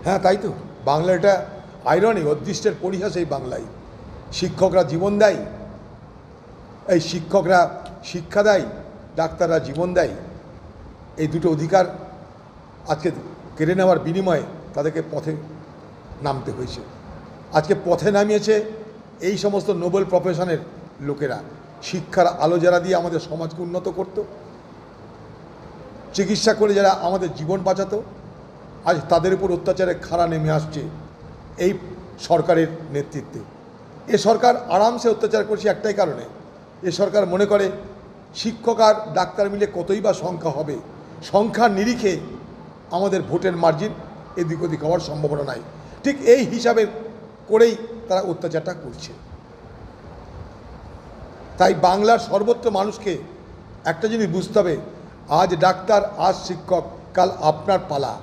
হ্যাঁ তাই তো, বাংলা এটা আইরনি, অদৃষ্টের পরিহাস এই বাংলায়। শিক্ষকরা জীবন দেয়, এই শিক্ষকরা শিক্ষা দেয়, ডাক্তাররা জীবন দেয়। এই দুটো অধিকার আজকে কেড়ে নেওয়ার বিনিময়ে তাদেরকে পথে নামতে হয়েছে। আজকে পথে নামিয়েছে এই সমস্ত নোবেল প্রফেশনের লোকেরা, শিক্ষার আলো যারা দিয়ে আমাদের সমাজকে উন্নত করত, চিকিৎসা করে যারা আমাদের জীবন বাঁচাতো, আজ তাদের উপর অত্যাচারের খাড়া নেমে আসছে এই সরকারের নেতৃত্বে। এ সরকার আরামসে অত্যাচার করছে একটাই কারণে, এ সরকার মনে করে শিক্ষক আর ডাক্তার মিলে কতই বা সংখ্যা হবে, সংখ্যার নিরিখে আমাদের ভোটের মার্জিন এদিক ওদিক হওয়ার সম্ভাবনা নাই। ঠিক এই হিসাবে করেই তারা অত্যাচারটা করছে। তাই বাংলার সর্বত্র মানুষকে একটা জিনিস বুঝতে হবে, আজ ডাক্তার, আজ শিক্ষক, কাল আপনার পালা।